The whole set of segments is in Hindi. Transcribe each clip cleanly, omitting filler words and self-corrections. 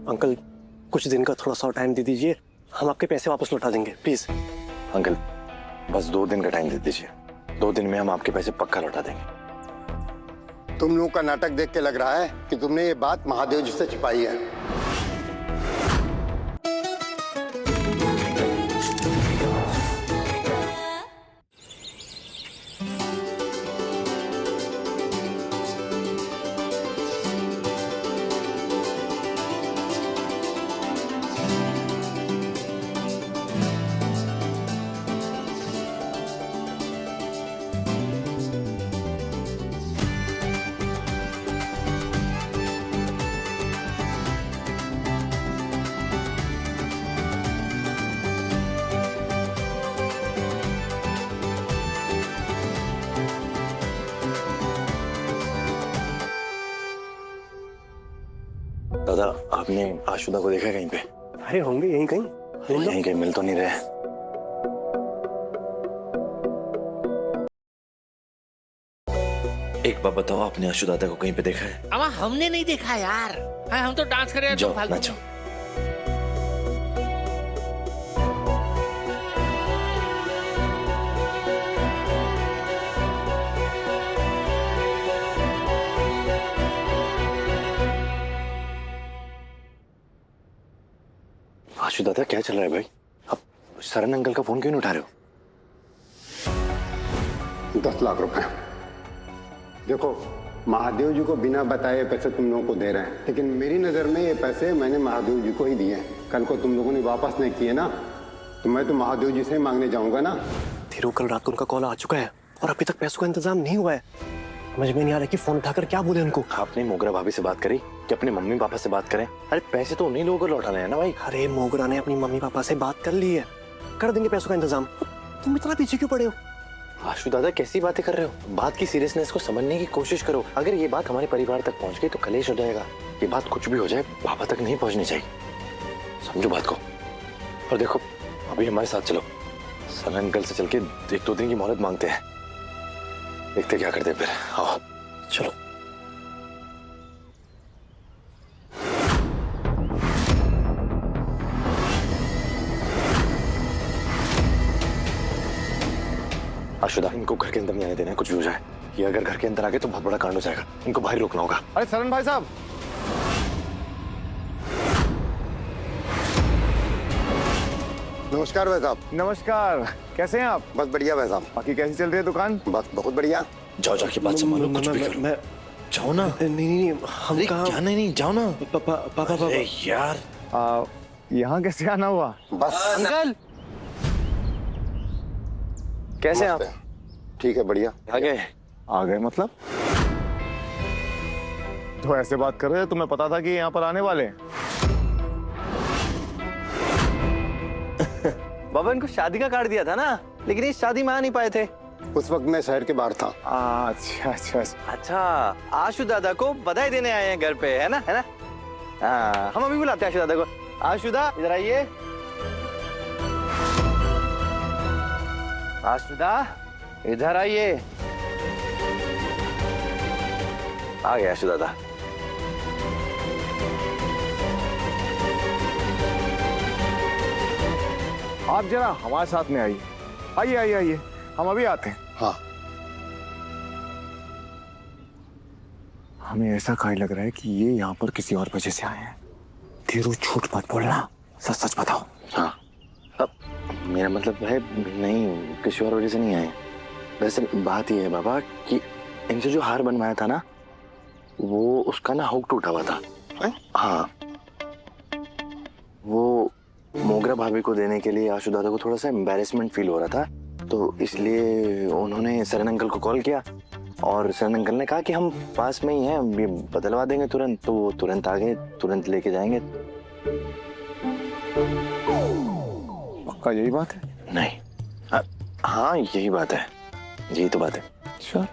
अंकल कुछ दिन का थोड़ा सा टाइम दे दीजिए, हम आपके पैसे वापस लौटा देंगे प्लीज। अंकल बस 2 दिन का टाइम दे दीजिए, 2 दिन में हम आपके पैसे पक्का लौटा देंगे। तुम लोगों का नाटक देख के लग रहा है कि तुमने ये बात महादेव जी से छिपाई है। दादा आपने आशुदा को देखा कहीं पे? अरे होंगे यहीं कहीं, यहीं कहीं मिल तो नहीं रहे। एक बात बताओ, आपने आशु दादा को कहीं पे देखा है? अब हमने नहीं देखा यार। हाँ, हम तो डांस कर रहे हैं। जाओ फालतू नाचो। आशु दादा क्या चल रहा है भाई? अब सरन अंकल का फोन क्यों नहीं उठा रहे हो? 10 लाख रुपए। देखो महादेव जी को बिना बताए पैसे तुम लोगों को दे रहे हैं, लेकिन मेरी नजर में ये पैसे मैंने महादेव जी को ही दिए हैं। कल को तुम लोगों ने वापस नहीं किए ना तो मैं तो महादेव जी से ही मांगने जाऊंगा ना। धीरू कल रात को उनका कॉल आ चुका है और अभी तक पैसों का इंतजाम नहीं हुआ है। समझ में नहीं आ रहा कि फोन उठाकर क्या बोले उनको। आपने मोगरा भाभी से बात करी कि अपने मम्मी पापा से बात करें? अरे पैसे तो उन्हीं लोगों को लौटाने हैं ना भाई। अरे मोगरा ने अपनी मम्मी पापा से बात कर ली है, कर देंगे पैसों का इंतजाम। तुम इतना पीछे क्यों पड़े हो? आशु दादा कैसी बातें कर रहे हो? बात की सीरियसनेस को समझने की कोशिश करो। अगर ये बात हमारे परिवार तक पहुंच गई तो कलेश हो जाएगा। ये बात कुछ भी हो जाए पापा तक नहीं पहुंचनी चाहिए, समझो बात को। और देखो अभी हमारे साथ चलो, सन अंकल से चल के 1-2 दिन की मोहलत मांगते हैं, देखते क्या करते फिर। आओ चलो। आशुदा इनको घर के अंदर नहीं आने देना है, कुछ भी हो जाए। ये अगर घर के अंदर आ गए तो बहुत बड़ा कांड हो जाएगा, इनको बाहर रोकना होगा। अरे सरन भाई साहब, नमस्कार भाई साहब। नमस्कार, कैसे हैं आप? बस बढ़िया भाई साहब। बाकी कैसी चल रही है दुकान? बस बहुत बढ़िया। जाओ जाके बात संभालो, कुछ भी करो। जाओ ना। नहीं हम अरे कहाँ? क्या नहीं, जाओ ना। पापा अरे यार यहाँ कैसे आना हुआ? बस अंकल कैसे हैं आप? ठीक है, बढ़िया। आ गए? आ गए मतलब? तो ऐसे बात कर रहे हैं, तुम्हें पता था कि यहाँ पर आने वाले हैं? बाबा इनको शादी का कार्ड दिया था ना, लेकिन इस शादी में आ नहीं पाए थे। उस वक्त मैं शहर के बाहर था। अच्छा अच्छा अच्छा। अच्छा, आशु दादा को बधाई देने आए हैं घर पे, है ना? हाँ, हम अभी बुलाते हैं आशु दादा को। आशुदा इधर आइए। आशुदा इधर आइए। आ गया आशु दादा। आप जरा हमारे साथ में आइए। आइए आइए आइए, हम अभी आते हैं। हाँ, हमें ऐसा कहीं लग रहा है कि ये यहाँ पर किसी और वजह से आए हैं। धीरू झूठ मत बोलना, सच सच बताओ। हाँ अब मेरा मतलब है नहीं, किसी और वजह से नहीं आए। वैसे बात ये है बाबा कि इनसे जो हार बनवाया था ना, वो उसका ना हुक टूटा हुआ था। हाँ, वो मोगरा भाभी को देने के लिए आशु दादा को थोड़ा सा एम्बैरेसमेंट फील हो रहा था, तो इसलिए उन्होंने सरन अंकल को कॉल किया और सरन अंकल ने कहा कि हम पास में ही हैं, हम ये बदलवा देंगे तुरंत। तो वो तुरंत आ गए, तुरंत लेके जाएंगे। पक्का यही बात है? नहीं हाँ यही बात है, यही तो बात है। अच्छा,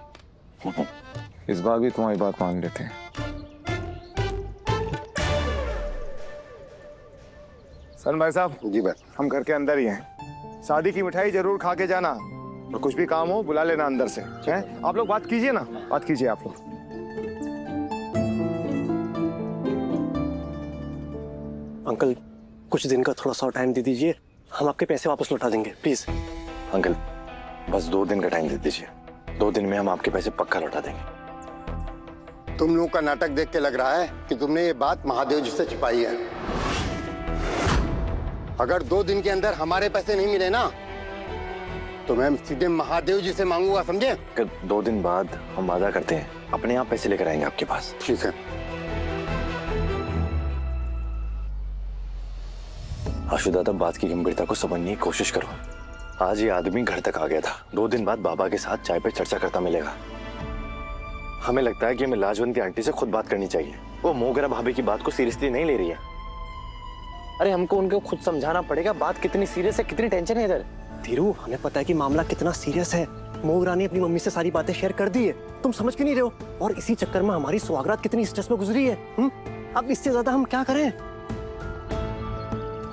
इस बार भी तुम्हारी बात मान लेते हैं। सन भाई साहब। जी भाई। हम घर के अंदर ही हैं। शादी की मिठाई जरूर खा के जाना, और कुछ भी काम हो बुला लेना अंदर से। हैं? आप लोग बात कीजिए ना, बात कीजिए आप लोग। अंकल कुछ दिन का थोड़ा सा टाइम दे दीजिए, हम आपके पैसे वापस लौटा देंगे प्लीज। अंकल बस 2 दिन का टाइम दे दीजिए, 2 दिन में हम आपके पैसे पक्का लौटा देंगे। तुम लोगों का नाटक देख के लग रहा है कि तुमने ये बात महादेव जी से छिपाई है। अगर 2 दिन के अंदर हमारे पैसे नहीं मिले ना तो मैं सीधे महादेव जी से मांगूंगा, समझे? अगर 2 दिन बाद हम वादा करते हैं अपने आप पैसे लेकर आएंगे आपके पास। ठीक है। आशु दादा, बात की गंभीरता को समझने की कोशिश करो। आज ये आदमी घर तक आ गया था, 2 दिन बाद बाबा के साथ चाय पे चर्चा करता मिलेगा। हमें लगता है कि हमें लाजवंती आंटी से खुद बात करनी चाहिए। वो मोगरा भाभी की बात को सीरियसली नहीं ले रही है। अरे हमको उनको खुद समझाना पड़ेगा बात कितनी सीरियस है, कितनी टेंशन है इधर। धीरू, हमें पता है कि मामला कितना सीरियस है। मोगरा ने अपनी मम्मी से सारी बातें शेयर कर दी है, तुम समझ क्यों नहीं रहे हो? और इसी चक्कर में हमारी सुहागरात कितनी स्ट्रेस में गुजरी है। अब इससे ज्यादा हम क्या करें?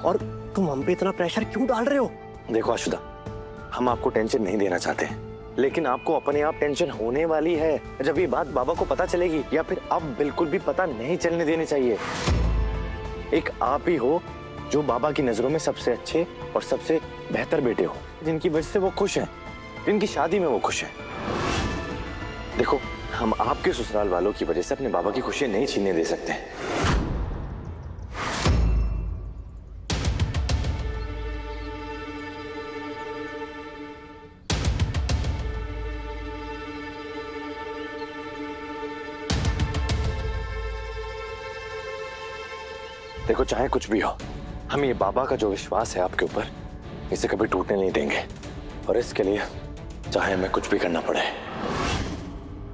और तुम हम पे इतना प्रेशर क्यों डाल रहे हो? देखो आशुदा, हम आपको टेंशन नहीं देना चाहते, लेकिन आपको अपने आप टेंशन होने वाली है जब ये बात बाबा को पता चलेगी, या फिर अब बिल्कुल भी पता नहीं चलने देनी चाहिए। एक आप ही हो जो बाबा की नजरों में सबसे अच्छे और सबसे बेहतर बेटे हो, जिनकी वजह से वो खुश हैं, जिनकी शादी में वो खुश हैं। देखो, हम आपके ससुराल वालों की वजह से अपने बाबा की खुशी नहीं छीनने दे सकते। देखो, चाहे कुछ भी हो, हम ये बाबा का जो विश्वास है आपके ऊपर, इसे कभी टूटने नहीं देंगे। और इसके लिए चाहे हमें कुछ भी करना पड़े।